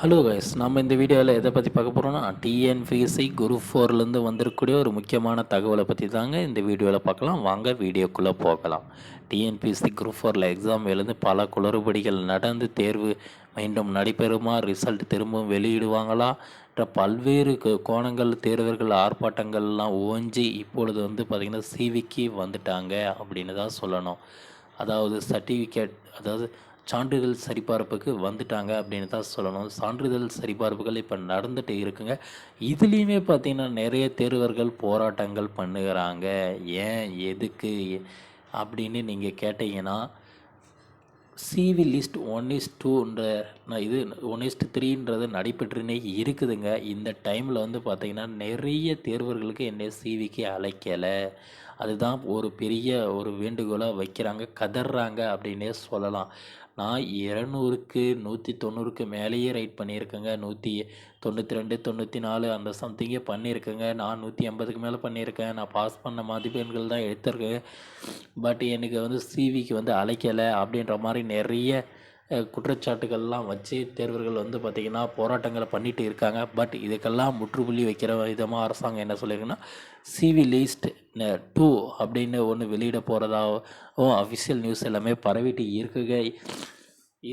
Hello guys, நம்ம இந்த வீடியோவில் எதை பற்றி பார்க்க போகிறோம்னா டிஎன்பிஎஸ்சி குரூப் 4லேருந்து வந்திருக்கக்கூடிய ஒரு முக்கியமான தகவலை பற்றி தாங்க இந்த வீடியோவில் பார்க்கலாம். வாங்க வீடியோக்குள்ளே போகலாம். டிஎன்பிஎஸ்சி குரூப் 4ல் எக்ஸாம் எழுந்து பல குளறுபடிகள் நடந்து தேர்வு மீண்டும் நடைபெறுமா, ரிசல்ட் திரும்பவும் வெளியிடுவாங்களா என்ற பல்வேறு கோணங்கள் தேர்வர்கள் ஆர்ப்பாட்டங்கள்லாம் ஓஞ்சி இப்பொழுது பார்த்திங்கன்னா சிவிக்கு வந்துட்டாங்க அப்படின்னு தான் சொல்லணும். அதாவது சர்டிஃபிகேட், அதாவது சான்றிதழ் சரிபார்ப்புக்கு வந்துட்டாங்க அப்படின்னு தான் சொல்லணும். சான்றிதழ் சரிபார்ப்புகள் இப்போ நடந்துகிட்டு இருக்குங்க. இதுலேயுமே பார்த்திங்கன்னா நிறைய தேர்வர்கள் போராட்டங்கள் பண்ணுகிறாங்க. ஏன், எதுக்கு அப்படின்னு நீங்கள் கேட்டிங்கன்னா, சிவி லிஸ்ட் 1:2ன்ற இது 1:3ன்றது நடைபெற்றுனே இருக்குதுங்க. இந்த டைமில் பார்த்திங்கன்னா நிறைய தேர்வர்களுக்கு என்ன சிவிக்கு அழைக்கலை. அதுதான் ஒரு பெரிய ஒரு வேண்டுகோளாக வைக்கிறாங்க, கதறாங்க அப்படின்னே சொல்லலாம். நான் 200க்கு 190க்கு மேலேயே ரைட் பண்ணியிருக்கேங்க. 192 94 அந்த சம்திங்கே பண்ணியிருக்கேங்க. நான் 180க்கு மேலே பண்ணியிருக்கேன். நான் பாஸ் பண்ண மதிப்பெண்கள் தான் எடுத்திருக்கேன். பட் எனக்கு சிவிக்கு அழைக்கலை அப்படின்ற மாதிரி நிறைய குற்றச்சாட்டுகள்லாம் வச்சு தேர்வர்கள் பார்த்திங்கன்னா போராட்டங்களை பண்ணிட்டு இருக்காங்க. பட் இதுக்கெல்லாம் முற்றுப்புள்ளி வைக்கிற விதமாக அரசாங்கம் என்ன சொல்லியிருக்குன்னா, சிவி லிஸ்ட் 2 அப்படின்னு ஒன்று வெளியிட போகிறதாகவும் அஃபிஷியல் நியூஸ் எல்லாமே பரவிட்டு இருக்குங்க.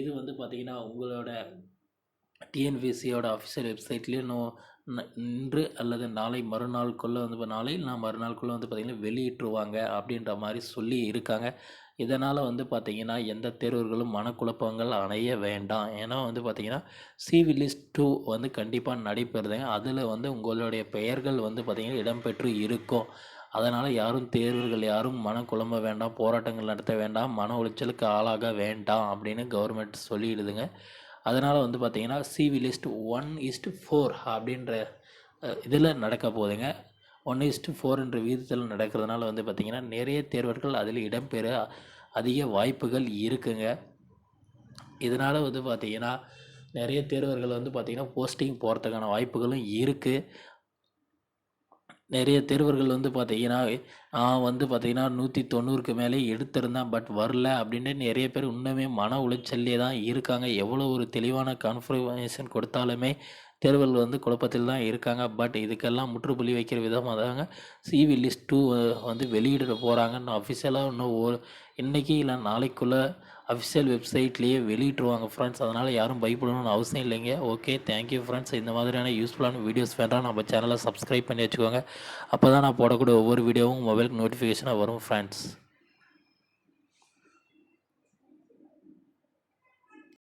இது பார்த்திங்கன்னா உங்களோட டிஎன்பிஎஸ்சியோட அஃபிஷியல் வெப்சைட்லேயும் இன்று அல்லது நாளை மறுநாளுக்குள்ளே நாளை நான் மறுநாளுக்குள்ளே பார்த்திங்கன்னா வெளியிட்டுருவாங்க அப்படின்ற மாதிரி சொல்லி இருக்காங்க. இதனால் பார்த்திங்கன்னா எந்த தேர்வர்களும் மனக்குழப்பங்கள் அடைய வேண்டாம். ஏன்னா பார்த்திங்கன்னா சிவி லிஸ்ட் 2 கண்டிப்பாக நடைபெறுதுங்க. அதில் உங்களுடைய பெயர்கள் பார்த்திங்கன்னா இடம்பெற்று இருக்கும். அதனால் யாரும் தேர்வர்கள் யாரும் மனக்குழம்ப வேண்டாம், போராட்டங்கள் நடத்த வேண்டாம், மன உளைச்சலுக்கு ஆளாக வேண்டாம் அப்படின்னு கவர்மெண்ட் சொல்லிடுதுங்க. அதனால் பார்த்திங்கன்னா சிவி லிஸ்ட் 1:4 அப்படின்ற இதில் நடக்க போகுதுங்க. 1:4 விகிதத்தில் நடக்கிறதுனால பார்த்திங்கன்னா நிறைய தேர்வர்கள் அதில் இடம்பெற அதிக வாய்ப்புகள் இருக்குங்க. இதனால் பார்த்திங்கன்னா நிறைய தேர்வர்கள் பார்த்திங்கன்னா போஸ்டிங் போகிறதுக்கான வாய்ப்புகளும் இருக்குது. நிறைய தேர்வர்கள் பார்த்திங்கன்னா நான் பார்த்திங்கன்னா 190க்கு மேலே எடுத்திருந்தேன், பட் வரல அப்படின்னு நிறைய பேர் இன்னுமே மன உளைச்சல்லே தான் இருக்காங்க. எவ்வளோ ஒரு தெளிவான கன்ஃபர்மேஷன் கொடுத்தாலுமே தேர்வர்கள் குழப்பத்தில் தான் இருக்காங்க. பட் இதுக்கெல்லாம் முற்றுப்புள்ளி வைக்கிற விதமாக தாங்க சிவி லிஸ்ட் 2 வெளியிட போகிறாங்கன்னு அஃபிஷியலாக இன்னும் இன்றைக்கி இல்லை நாளைக்குள்ளே அஃபிஷியல் வெப்சைட்லேயே வெளியிட்டுருவாங்க ஃப்ரெண்ட்ஸ். அதனால் யாரும் பயப்படணும்னு அவசியம் இல்லைங்க. Okay, thank you friends. இந்த மாதிரியான யூஸ்ஃபுல்லான வீடியோஸ் வேண்டாம் நம்ம சேனலை சப்ஸ்கிரைப் பண்ணி வச்சுக்கோங்க. அப்போ தான் நான் போடக்கூடிய ஒவ்வொரு வீடியோவும் மொபைலுக்கு நோட்டிஃபிகேஷனாக வரும் ஃப்ரெண்ட்ஸ்.